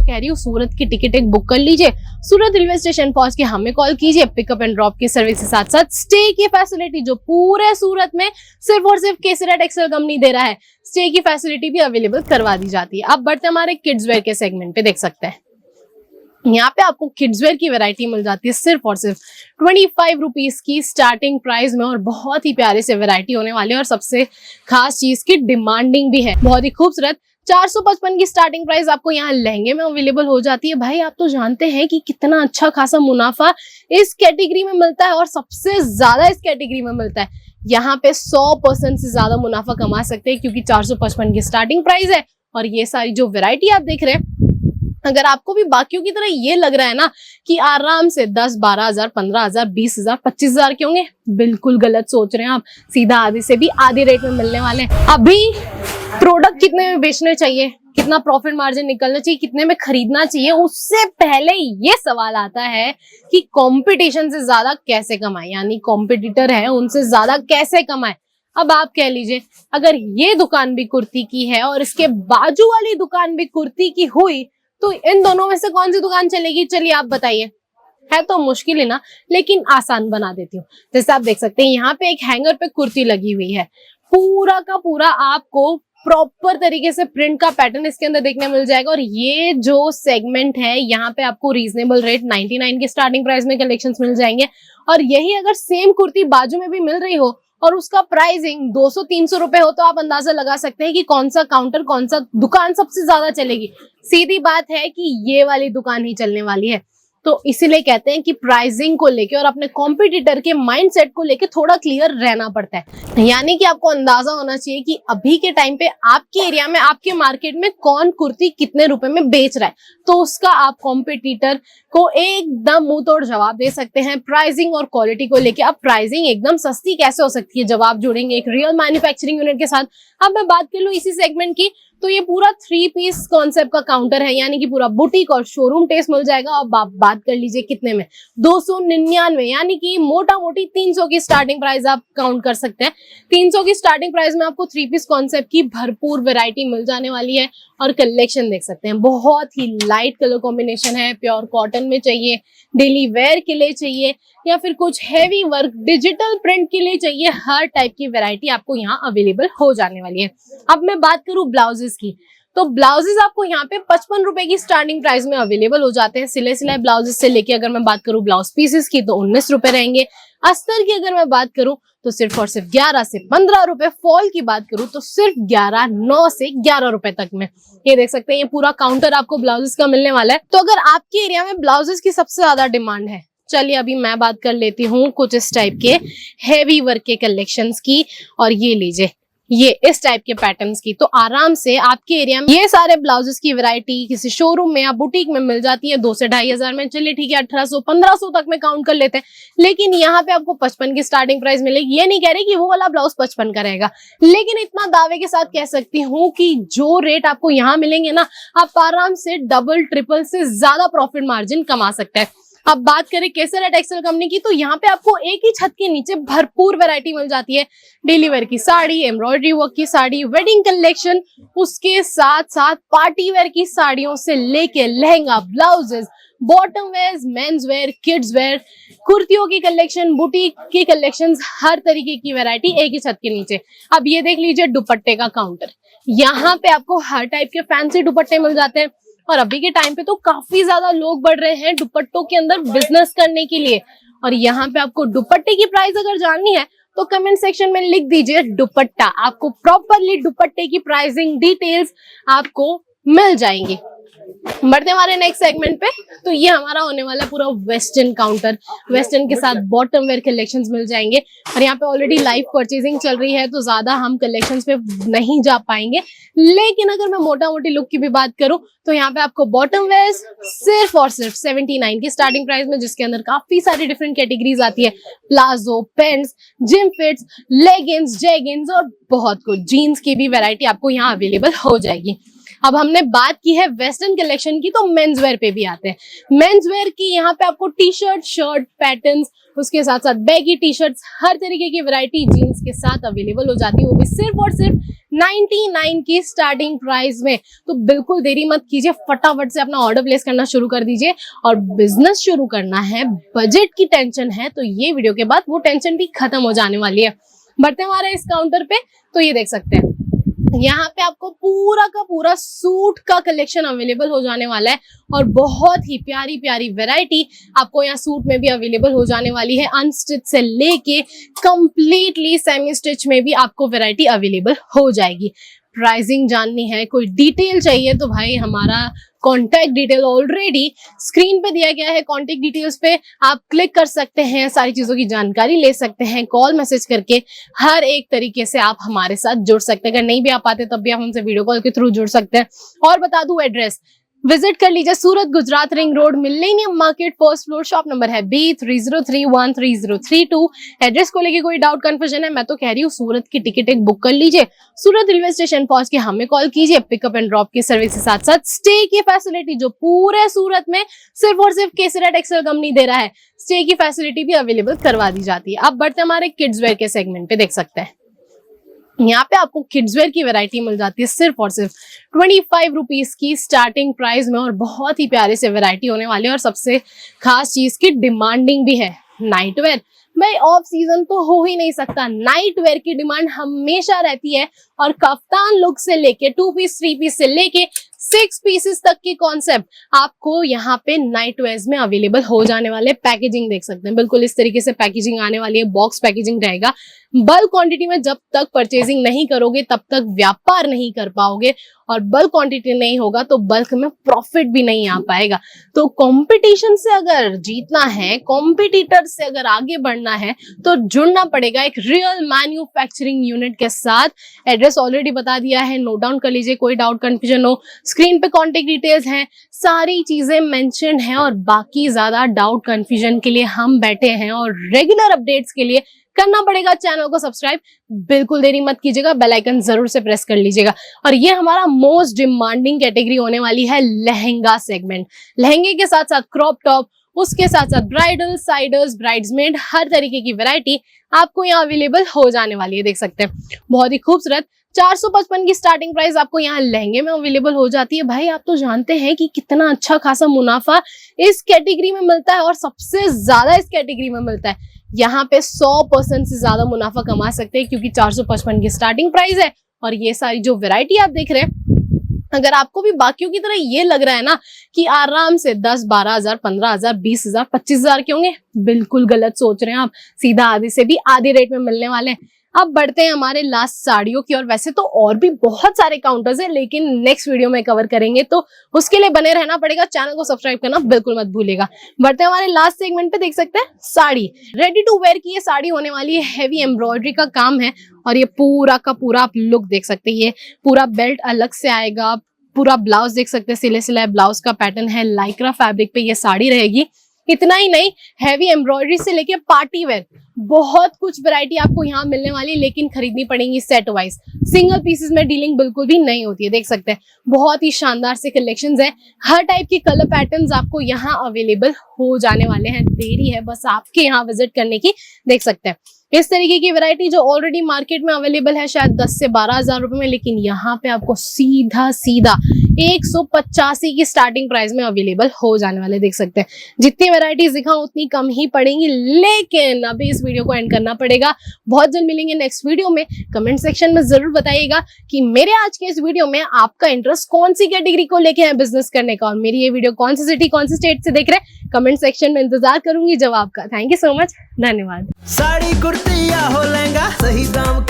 कह रही हूँ सूरत की टिकट एक बुक कर लीजिए, सूरत रेलवे स्टेशन पहुंच के हमें कॉल कीजिए, पिकअप एंड ड्रॉप की सर्विस के साथ साथ स्टे की फैसिलिटी जो पूरे सूरत में सिर्फ और सिर्फ केसरिया टेक्सटाइल कंपनी दे रहा है, स्टे की फैसिलिटी भी अवेलेबल करवा दी जाती है। अब बढ़ते हमारे किड्स वेयर के सेगमेंट पे, देख सकते हैं यहाँ पे आपको किड्स वेयर की वैरायटी मिल जाती है सिर्फ और सिर्फ 25 रुपीज की स्टार्टिंग प्राइस में, और बहुत ही प्यारे से वैरायटी होने वाली है। और सबसे खास चीज की डिमांडिंग भी है, बहुत ही खूबसूरत 455 की स्टार्टिंग प्राइस आपको यहाँ लहंगे में अवेलेबल हो जाती है। भाई आप तो जानते हैं कि कितना अच्छा खासा मुनाफा इस कैटेगरी में मिलता है, और सबसे ज्यादा इस कैटेगरी में मिलता है। यहाँ पे 100% से ज्यादा मुनाफा कमा सकते हैं, क्योंकि 455 की स्टार्टिंग प्राइस है। और ये सारी जो वैरायटी आप देख रहे हैं, अगर आपको भी बाकियों की तरह ये लग रहा है ना कि आराम से 10, 12 हजार, 15 हजार, 20 हजार, 25 हजार के होंगे, बिल्कुल गलत सोच रहे हैं आप। सीधा आधे से भी आधे रेट में मिलने वाले हैं। अभी प्रोडक्ट कितने में बेचने चाहिए, कितना प्रॉफिट मार्जिन निकलना चाहिए, कितने में खरीदना चाहिए, उससे पहले ये सवाल आता है कि कंपटीशन से ज्यादा कैसे कमाए, यानी कॉम्पिटिटर है उनसे ज्यादा कैसे कमाए। अब आप कह लीजिए अगर ये दुकान भी कुर्ती की है और इसके बाजू वाली दुकान भी कुर्ती की हुई, तो इन दोनों में से कौन सी दुकान चलेगी? चलिए आप बताइए। है तो मुश्किल है ना, लेकिन आसान बना देती हूँ। जैसे आप देख सकते हैं यहाँ पे एक हैंगर पे कुर्ती लगी हुई है, पूरा का पूरा आपको प्रॉपर तरीके से प्रिंट का पैटर्न इसके अंदर देखने मिल जाएगा। और ये जो सेगमेंट है यहाँ पे आपको रीजनेबल रेट 99 के स्टार्टिंग प्राइस में कलेक्शंस मिल जाएंगे। और यही अगर सेम कुर्ती बाजू में भी मिल रही हो और उसका प्राइसिंग 200-300 रुपए हो, तो आप अंदाजा लगा सकते हैं कि कौन सा काउंटर, कौन सा दुकान सबसे ज्यादा चलेगी। सीधी बात है कि ये वाली दुकान ही चलने वाली है। तो इसीलिए कहते हैं कि प्राइसिंग को लेके और अपने कॉम्पिटिटर के माइंडसेट को लेके थोड़ा क्लियर रहना पड़ता है। यानी कि आपको अंदाजा होना चाहिए कि अभी के टाइम पे आपके एरिया में, आपके मार्केट में कौन कुर्ती कितने रुपए में बेच रहा है, तो उसका आप कॉम्पिटिटर को एकदम मुंह तोड़ जवाब दे सकते हैं। प्राइसिंग और क्वालिटी को लेके अब प्राइसिंग एकदम सस्ती कैसे हो सकती है जब आप जुड़ेंगे एक रियल मैन्युफैक्चरिंग यूनिट के साथ। अब मैं बात कर लूं इसी सेगमेंट की, तो ये पूरा 3 पीस कॉन्सेप्ट का काउंटर है, यानी कि पूरा बुटीक और शोरूम टेस्ट मिल जाएगा। अब आप बात कर लीजिए कितने में, 299, यानी कि मोटा मोटी 300 की स्टार्टिंग प्राइस आप काउंट कर सकते हैं। 300 की स्टार्टिंग प्राइस में आपको 3 पीस कॉन्सेप्ट की भरपूर वैरायटी मिल जाने वाली है। और कलेक्शन देख सकते हैं, बहुत ही लाइट कलर कॉम्बिनेशन है, प्योर कॉटन में चाहिए, डेली वेयर के लिए चाहिए, या फिर कुछ हैवी वर्क डिजिटल प्रिंट के लिए चाहिए, हर टाइप की वैरायटी आपको यहाँ अवेलेबल हो जाने वाली है। अब मैं बात करूं ब्लाउजेस की, तो ब्लाउजेस आपको यहाँ पे 55 रुपए की स्टार्टिंग प्राइस में अवेलेबल हो जाते हैं। सिले सिलाए ब्लाउजेस से लेके अगर मैं बात करूं ब्लाउज पीसेस की, तो 19 रुपए रहेंगे। अस्तर की अगर मैं बात करूं तो सिर्फ और सिर्फ 11 से 15 रुपए। फॉल की बात करूं तो सिर्फ 9 से 11 रुपए तक में। ये देख सकते हैं, ये पूरा काउंटर आपको ब्लाउजेस का मिलने वाला है। तो अगर आपके एरिया में ब्लाउजेस की सबसे ज्यादा डिमांड है, चलिए अभी मैं बात कर लेती हूँ कुछ इस टाइप के हैवी वर्क के कलेक्शंस की। और ये लीजिए, ये इस टाइप के पैटर्न्स की, तो आराम से आपके एरिया में ये सारे ब्लाउजेस की वैरायटी किसी शोरूम में या बुटीक में मिल जाती है 2 से 2.5 हजार में। चलिए ठीक है, 1800-1500 तक में काउंट कर लेते हैं। लेकिन यहाँ पे आपको 55 की स्टार्टिंग प्राइस मिलेगी। ये नहीं कह रही कि वो वाला ब्लाउज 55 का रहेगा, लेकिन इतना दावे के साथ कह सकती हूँ कि जो रेट आपको यहाँ मिलेंगे ना, आप आराम से डबल ट्रिपल से ज्यादा प्रॉफिट मार्जिन कमा सकते हैं। अब बात करें केसरिया टेक्सटाइल कंपनी की, तो यहाँ पे आपको एक ही छत के नीचे भरपूर वैरायटी मिल जाती है। डेली वेयर की साड़ी, एम्ब्रॉयडरी वर्क की साड़ी, वेडिंग कलेक्शन, उसके साथ साथ पार्टी वेयर की साड़ियों से लेके lehenga, blouses, bottom wear, men's wear, kids wear, कुर्तियों की कलेक्शन, बुटीक की कलेक्शन, हर तरीके की वैरायटी एक ही छत के नीचे। अब ये देख लीजिए दुपट्टे का काउंटर, यहाँ पे आपको हर टाइप के फैंसी दुपट्टे मिल जाते हैं। और अभी के टाइम पे तो काफी ज्यादा लोग बढ़ रहे हैं दुपट्टों के अंदर बिजनेस करने के लिए। और यहाँ पे आपको दुपट्टे की प्राइस अगर जाननी है तो कमेंट सेक्शन में लिख दीजिए दुपट्टा, आपको प्रॉपरली दुपट्टे की प्राइसिंग डिटेल्स आपको मिल जाएंगी। बढ़ते हमारे नेक्स्ट सेगमेंट पे, तो ये हमारा होने वाला पूरा वेस्टर्न काउंटर। वेस्टर्न के साथ बॉटम वेयर कलेक्शंस मिल जाएंगे। और यहाँ पे ऑलरेडी लाइव परचेजिंग चल रही है, तो ज्यादा हम कलेक्शंस पे नहीं जा पाएंगे। लेकिन अगर मैं मोटा मोटी लुक की भी बात करूं, तो यहाँ पे आपको बॉटम वेयर सिर्फ और सिर्फ 79 की स्टार्टिंग प्राइस में, जिसके अंदर काफी सारी डिफरेंट कैटेगरीज आती है। Palazzo, paints, gym fits, leggings, jeggings और बहुत कुछ जीन्स की भी वैरायटी आपको यहाँ अवेलेबल हो जाएगी। अब हमने बात की है वेस्टर्न कलेक्शन की, तो मेंस वेयर पे भी आते हैं। मेंस वेयर की यहाँ पे आपको टी शर्ट, शर्ट पैटर्न्स, उसके साथ साथ बैगी टी शर्ट्स, हर तरीके की वैरायटी जीन्स के साथ अवेलेबल हो जाती है, वो भी सिर्फ और सिर्फ 99 की स्टार्टिंग प्राइस में। तो बिल्कुल देरी मत कीजिए, फटाफट से अपना ऑर्डर प्लेस करना शुरू कर दीजिए। और बिजनेस शुरू करना है, बजट की टेंशन है, तो ये वीडियो के बाद वो टेंशन भी खत्म हो जाने वाली है। बढ़ते हैं हमारे इस काउंटर पे, तो ये देख सकते हैं यहाँ पे आपको पूरा का पूरा सूट का कलेक्शन अवेलेबल हो जाने वाला है और बहुत ही प्यारी प्यारी वैरायटी आपको यहाँ सूट में भी अवेलेबल हो जाने वाली है। अनस्टिच से लेके कंप्लीटली सेमी स्टिच में भी आपको वैरायटी अवेलेबल हो जाएगी। प्राइसिंग जाननी है, कोई डिटेल चाहिए, तो भाई हमारा कॉन्टैक्ट डिटेल ऑलरेडी स्क्रीन पे दिया गया है। कॉन्टैक्ट डिटेल्स पे आप क्लिक कर सकते हैं, सारी चीजों की जानकारी ले सकते हैं, कॉल मैसेज करके हर एक तरीके से आप हमारे साथ जुड़ सकते हैं। अगर नहीं भी आप पाते तब भी आप हमसे वीडियो कॉल के थ्रू जुड़ सकते हैं। और बता दूं एड्रेस, विजिट कर लीजिए Surat Gujarat ring road, millennium market, first floor, shop number है B30313032। एड्रेस को लेके कोई डाउट कंफ्यूजन है, मैं तो कह रही हूँ सूरत की टिकट एक बुक कर लीजिए। सूरत रेलवे स्टेशन पहुंच के हमें कॉल कीजिए। पिकअप एंड ड्रॉप की सर्विस के साथ साथ स्टे की फैसिलिटी जो पूरे सूरत में सिर्फ और सिर्फ केसरा टेक्सटाइल कंपनी दे रहा है, स्टे की फैसिलिटी भी अवेलेबल करवा दी जाती है। अब बढ़ते हमारे किड्स वेयर के सेगमेंट पे, देख सकते हैं यहाँ पे आपको किड्स वेयर की वैरायटी मिल जाती है सिर्फ और सिर्फ 25 रुपीज की स्टार्टिंग प्राइस में, और बहुत ही प्यारे से वैरायटी होने वाली है। और सबसे खास चीज की डिमांडिंग भी है, नाइट वेयर। भाई ऑफ सीजन तो हो ही नहीं सकता, नाइट वेयर की डिमांड हमेशा रहती है। और कफ्तान लुक से लेके 2 पीस 3 पीस से लेके 6 पीसेस तक की कॉन्सेप्ट आपको यहाँ पे नाइट वेयर्स में अवेलेबल हो जाने वाले। पैकेजिंग देख सकते हैं, बिल्कुल इस तरीके से पैकेजिंग आने वाली है, बॉक्स पैकेजिंग रहेगा। बल्क क्वांटिटी में जब तक परचेजिंग नहीं करोगे तब तक व्यापार नहीं कर पाओगे, और बल्क क्वांटिटी नहीं होगा तो बल्क में प्रॉफिट भी नहीं आ पाएगा। तो कंपटीशन से अगर जीतना है, कॉम्पिटिटर से अगर आगे बढ़ना है, तो जुड़ना पड़ेगा एक रियल मैन्युफैक्चरिंग यूनिट के साथ। एड्रेस ऑलरेडी बता दिया है, नोट डाउन कर लीजिए, कोई डाउट कंफ्यूजन हो स्क्रीन पे कॉन्टेक्ट डिटेल्स हैं, सारी चीजें मेंशन हैं। और बाकी ज्यादा डाउट कंफ्यूजन के लिए हम बैठे हैं, और रेगुलर अपडेट्स के लिए करना पड़ेगा चैनल को सब्सक्राइब। बिल्कुल देरी मत कीजिएगा, बेल आइकन जरूर से प्रेस कर लीजिएगा। और ये हमारा मोस्ट डिमांडिंग कैटेगरी होने वाली है, लहंगा सेगमेंट। लहंगे के साथ साथ क्रॉप टॉप, उसके साथ साथ ब्राइडल, साइडर्स, ब्राइड्समेड, हर तरीके की वैरायटी आपको यहाँ अवेलेबल हो जाने वाली है। देख सकते हैं बहुत ही खूबसूरत 455 की स्टार्टिंग प्राइस आपको यहाँ लहंगे में अवेलेबल हो जाती है। भाई आप तो जानते हैं कि कितना अच्छा खासा मुनाफा इस कैटेगरी में मिलता है, और सबसे ज्यादा इस कैटेगरी में मिलता है। यहाँ पे 100% से ज्यादा मुनाफा कमा सकते हैं, क्योंकि 455 की स्टार्टिंग प्राइस है। और ये सारी जो वैरायटी आप देख रहे हैं, अगर आपको भी बाकियों की तरह ये लग रहा है ना कि आराम से 10, 12 हजार, 15 हजार, 20 हजार, 25 हजार के होंगे, बिल्कुल गलत सोच रहे हैं आप। सीधा आधे से भी आधे रेट में मिलने वाले हैं। अब बढ़ते हैं हमारे लास्ट साड़ियों की, और वैसे तो और भी बहुत सारे काउंटर्स हैं, लेकिन नेक्स्ट वीडियो में कवर करेंगे, तो उसके लिए बने रहना पड़ेगा। चैनल को सब्सक्राइब करना बिल्कुल मत भूलिएगा। बढ़ते हैं हमारे लास्ट सेगमेंट पे, देख सकते हैं साड़ी रेडी टू वेयर की ये साड़ी होने वाली है। हैवी एम्ब्रॉयडरी का काम है, और ये पूरा का पूरा आप लुक देख सकते हैं। ये पूरा बेल्ट अलग से आएगा, पूरा ब्लाउज देख सकते हैं, सिले सिलाए ब्लाउज का पैटर्न है। लाइक्रा फैब्रिक पे ये साड़ी रहेगी। इतना ही नहीं, हैवी एम्ब्रॉयडरी से लेके पार्टी वेयर बहुत कुछ वैरायटी आपको यहाँ मिलने वाली है, लेकिन खरीदनी पड़ेगी सेट वाइज। सिंगल पीसेस में डीलिंग बिल्कुल भी नहीं होती है। देख सकते हैं बहुत ही शानदार से कलेक्शंस है, हर टाइप के कलर पैटर्न्स आपको यहाँ अवेलेबल हो जाने वाले हैं। देरी है बस आपके यहाँ विजिट करने की। देख सकते हैं इस तरीके की वैरायटी जो ऑलरेडी मार्केट में अवेलेबल है शायद 10 से 12 हजार रुपए में, लेकिन यहाँ पे आपको सीधा 185 की स्टार्टिंग प्राइस में अवेलेबल हो जाने वाले। देख सकते हैं जितनी वैरायटीज दिखाऊं उतनी कम ही पड़ेंगी, लेकिन अभी इस वीडियो को एंड करना पड़ेगा। बहुत जल्द मिलेंगे नेक्स्ट वीडियो में। कमेंट सेक्शन में जरूर बताइएगा कि मेरे आज के इस वीडियो में आपका इंटरेस्ट कौन सी कैटेगरी को लेके है बिजनेस करने का, और मेरी ये वीडियो कौन सी सिटी, कौन सी स्टेट से देख रहे हैं। कमेंट सेक्शन में इंतजार करूंगी जवाब का। थैंक यू सो मच, धन्यवाद। साड़ी कुर्ती या हो लहंगा, सही दाम